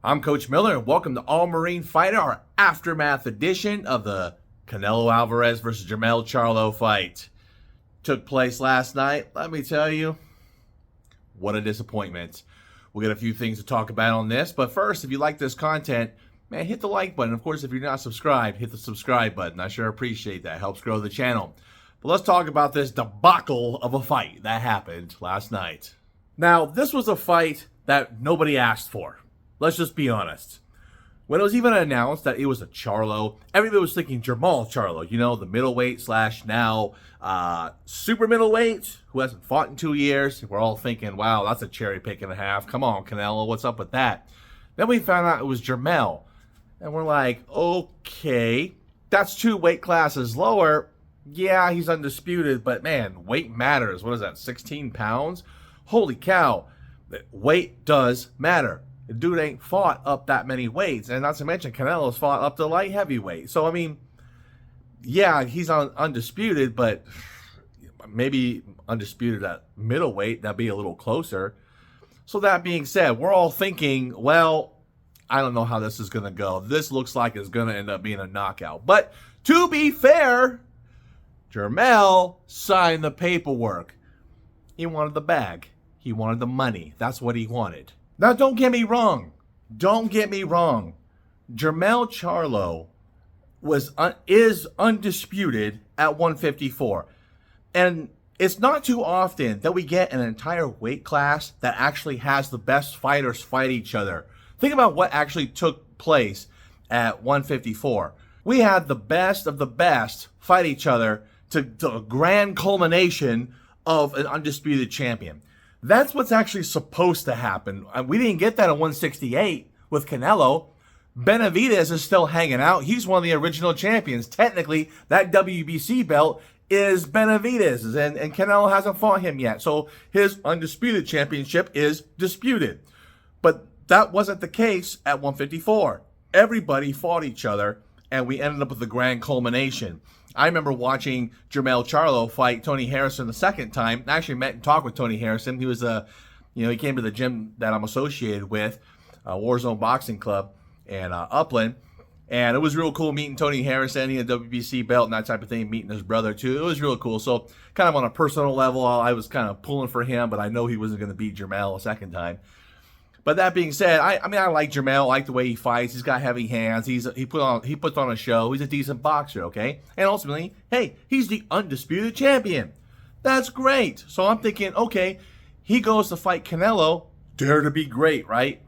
I'm Coach Miller, and welcome to All Marine Fighter, our aftermath edition of the Canelo Alvarez versus Jermell Charlo fight. Took place last night. Let me tell you, what a disappointment. We'll get a few things to talk about on this, but first, if you like this content, man, hit the like button. Of course, if you're not subscribed, hit the subscribe button. I sure appreciate that. It helps grow the channel. But let's talk about this debacle of a fight that happened last night. Now, this was a fight that nobody asked for. Let's just be honest. When it was even announced that it was a Charlo, everybody was thinking Jermell Charlo, you know, the middleweight slash now super middleweight who hasn't fought in 2 years. We're all thinking, wow, that's a cherry pick and a half. Come on, Canelo, what's up with that? Then we found out it was Jermell. And we're like, okay, that's 2 weight classes lower. Yeah, he's undisputed, but man, weight matters. What is that, 16 pounds? Holy cow, weight does matter. The dude ain't fought up that many weights, and not to mention Canelo's fought up to light heavyweight. So, I mean, yeah, he's undisputed, but maybe undisputed at middleweight, that'd be a little closer. So that being said, we're all thinking, well, I don't know how this is going to go. This looks like it's going to end up being a knockout. But to be fair, Jermell signed the paperwork. He wanted the bag. He wanted the money. That's what he wanted. Now, don't get me wrong. Don't get me wrong. Jermell Charlo is undisputed at 154. And it's not too often that we get an entire weight class that actually has the best fighters fight each other. Think about what actually took place at 154. We had the best of the best fight each other to a grand culmination of an undisputed champion. That's what's actually supposed to happen. We didn't get that at 168 with Canelo. Benavidez is still hanging out. He's one of the original champions. Technically, that WBC belt is Benavidez's, and Canelo hasn't fought him yet. So his undisputed championship is disputed. But that wasn't the case at 154. Everybody fought each other, and we ended up with the grand culmination. I remember watching Jermell Charlo fight Tony Harrison the second time. I actually met and talked with Tony Harrison. He was he came to the gym that I'm associated with, Warzone Boxing Club in Upland. And it was real cool meeting Tony Harrison. He had a WBC belt and that type of thing, meeting his brother too. It was real cool. So kind of on a personal level, I was kind of pulling for him, but I know he wasn't going to beat Jermell a second time. But that being said, I like Jermell. I like the way he fights. He's got heavy hands. He puts on a show. He's a decent boxer, okay? And ultimately, hey, he's the undisputed champion. That's great. So I'm thinking, okay, he goes to fight Canelo. Dare to be great, right?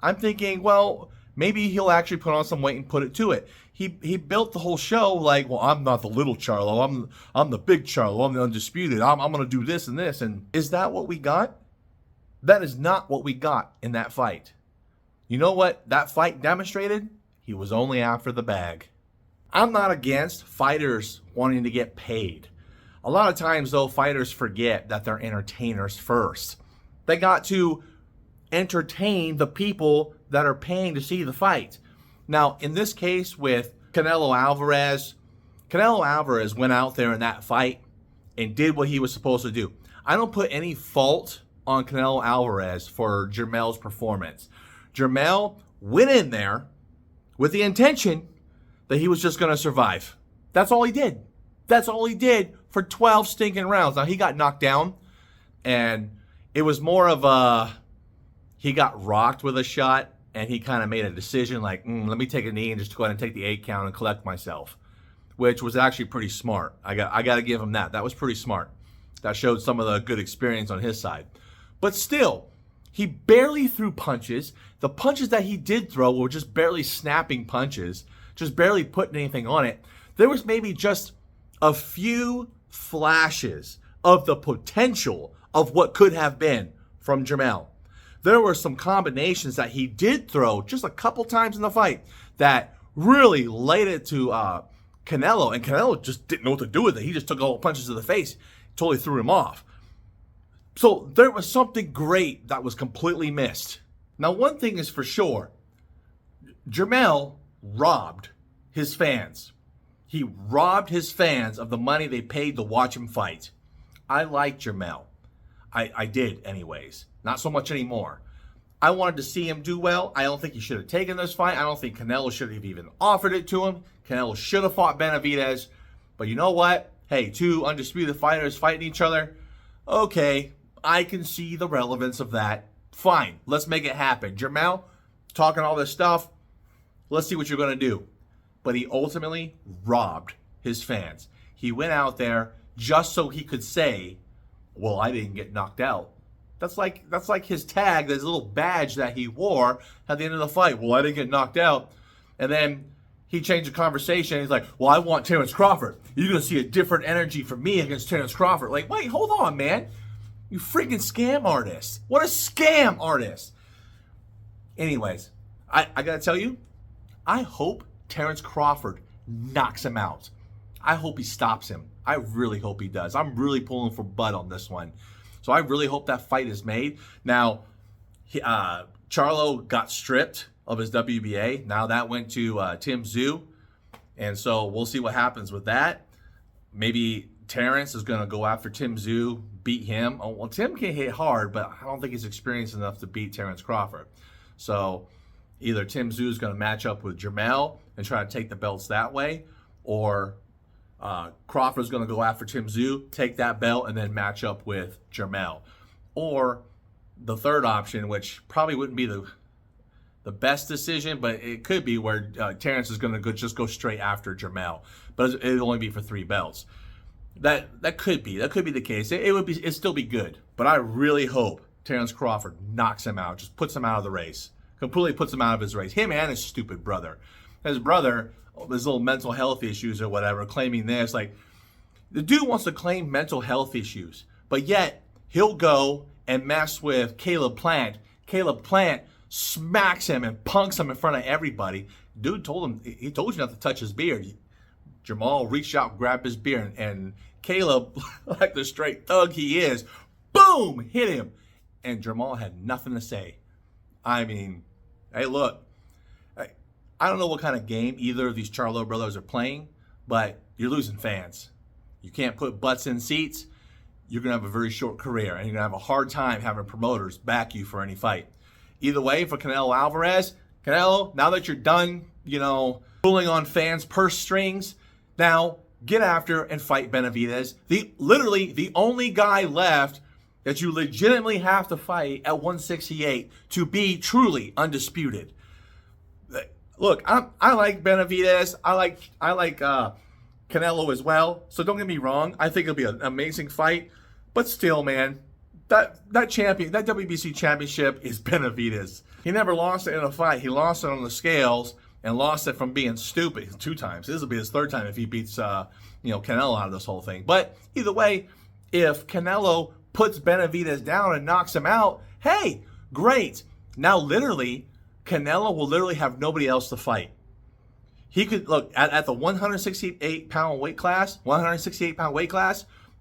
I'm thinking, well, maybe he'll actually put on some weight and put it to it. He built the whole show like, well, I'm not the little Charlo. I'm the big Charlo. I'm the undisputed. I'm going to do this and this. And is that what we got? That is not what we got in that fight. You know what that fight demonstrated? He was only after the bag. I'm not against fighters wanting to get paid. A lot of times, though, fighters forget that they're entertainers first. They got to entertain the people that are paying to see the fight. Now, in this case with Canelo Alvarez went out there in that fight and did what he was supposed to do. I don't put any fault on Canelo Alvarez for Jermell's performance. Jermell went in there with the intention that he was just going to survive. That's all he did. That's all he did for 12 stinking rounds. Now, he got knocked down, and it was more of he got rocked with a shot, and he kind of made a decision like, let me take a knee and just go ahead and take the 8 count and collect myself, which was actually pretty smart. I got to give him that. That was pretty smart. That showed some of the good experience on his side. But still, he barely threw punches. The punches that he did throw were just barely snapping punches, just barely putting anything on it. There was maybe just a few flashes of the potential of what could have been from Jermell. There were some combinations that he did throw just a couple times in the fight that really laid it to Canelo, and Canelo just didn't know what to do with it. He just took all the punches to the face, totally threw him off. So there was something great that was completely missed. Now, one thing is for sure, Jermell robbed his fans. He robbed his fans of the money they paid to watch him fight. I like Jermell. I did anyways. Not so much anymore. I wanted to see him do well. I don't think he should have taken this fight. I don't think Canelo should have even offered it to him. Canelo should have fought Benavidez. But you know what? Hey, two undisputed fighters fighting each other. Okay, I can see the relevance of that. Fine, let's make it happen. Jermell, talking all this stuff. Let's see what you're going to do. But he ultimately robbed his fans. He went out there just so he could say, well, I didn't get knocked out. That's like his tag, his little badge that he wore at the end of the fight. Well, I didn't get knocked out. And then he changed the conversation. He's like, well, I want Terrence Crawford. You're going to see a different energy from me against Terrence Crawford. Like, wait, hold on, man. You freaking scam artist. What a scam artist. Anyways, I got to tell you, I hope Terrence Crawford knocks him out. I hope he stops him. I really hope he does. I'm really pulling for Bud on this one. So I really hope that fight is made. Now, Charlo got stripped of his WBA. Now that went to Tim Tszyu. And so we'll see what happens with that. Maybe Terrence is going to go after Tim Tszyu, beat him. Oh, well, Tim can hit hard, but I don't think he's experienced enough to beat Terrence Crawford. So either Tim Tszyu is going to match up with Jermell and try to take the belts that way, or Crawford's going to go after Tim Tszyu, take that belt, and then match up with Jermell. Or the third option, which probably wouldn't be the best decision, but it could be where Terrence is going to just go straight after Jermell, but it'll only be for 3 belts. That could be the case. It'd still be good, but I really hope Terrence Crawford knocks him out, just puts him out of the race, completely puts him out of his race. Him and his stupid brother. His brother, his little mental health issues or whatever, claiming this. Like, the dude wants to claim mental health issues, but yet he'll go and mess with Caleb Plant. Caleb Plant smacks him and punks him in front of everybody. Dude told you not to touch his beard. Jermell reached out, grabbed his beard, and Caleb, like the straight thug he is, boom, hit him. And Jermell had nothing to say. I mean, hey, look, I don't know what kind of game either of these Charlo brothers are playing, but you're losing fans. You can't put butts in seats. You're going to have a very short career, and you're going to have a hard time having promoters back you for any fight. Either way, for Canelo Alvarez, Canelo, now that you're done, pulling on fans' purse strings, now get after and fight Benavidez. Literally the only guy left that you legitimately have to fight at 168 to be truly undisputed. Look, I like Benavidez. I like Canelo as well. So don't get me wrong. I think it'll be an amazing fight. But still, man, that WBC championship is Benavidez. He never lost it in a fight. He lost it on the scales and lost it from being stupid 2 times. This will be his 3rd time if he beats Canelo out of this whole thing. But either way, if Canelo puts Benavidez down and knocks him out, hey, great. Now literally, Canelo will literally have nobody else to fight. He could, look, at the 168-pound weight class,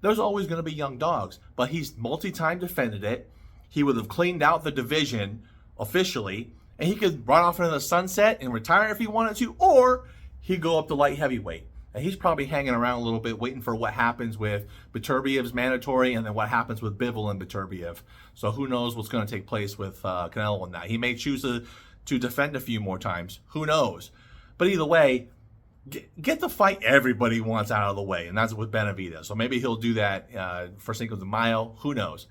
there's always going to be young dogs. But he's multi-time defended it. He would have cleaned out the division officially, and he could run off into the sunset and retire if he wanted to, or he'd go up to light heavyweight. And he's probably hanging around a little bit, waiting for what happens with Beterbiev's mandatory and then what happens with Bivol and Beterbiev. So who knows what's going to take place with Canelo in that. He may choose to defend a few more times. Who knows? But either way, get the fight everybody wants out of the way, and that's with Benavidez. So maybe he'll do that for Cinco de Mayo. Who knows?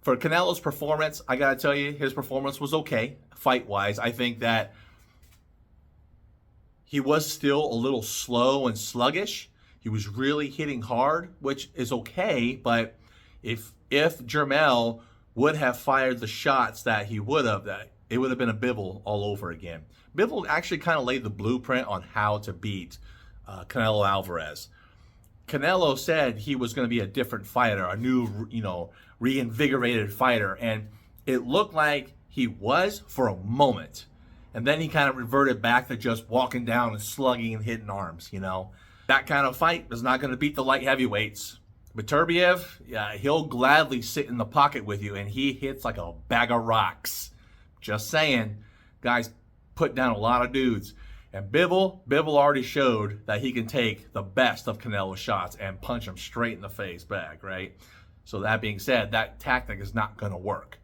For Canelo's performance, I got to tell you, his performance was okay, fight-wise. I think that he was still a little slow and sluggish. He was really hitting hard, which is okay, but if Jermell would have fired the shots that he would have, it would have been a Bivol all over again. Bivol actually kind of laid the blueprint on how to beat Canelo Alvarez. Canelo said he was going to be a different fighter, a new, reinvigorated fighter, and it looked like he was for a moment. And then he kind of reverted back to just walking down and slugging and hitting arms, That kind of fight is not going to beat the light heavyweights. Beterbiev, yeah, he'll gladly sit in the pocket with you, and he hits like a bag of rocks. Just saying. Guys put down a lot of dudes. And Bivol already showed that he can take the best of Canelo's shots and punch him straight in the face back, right? So that being said, that tactic is not going to work.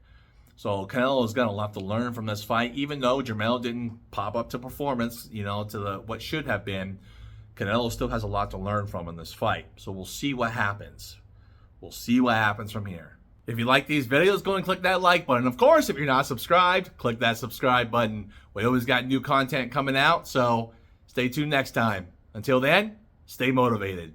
So Canelo's got a lot to learn from this fight, even though Jermell didn't pop up to performance, to what should have been. Canelo still has a lot to learn from in this fight. So we'll see what happens. We'll see what happens from here. If you like these videos, go and click that like button. Of course, if you're not subscribed, click that subscribe button. We always got new content coming out, so stay tuned next time. Until then, stay motivated.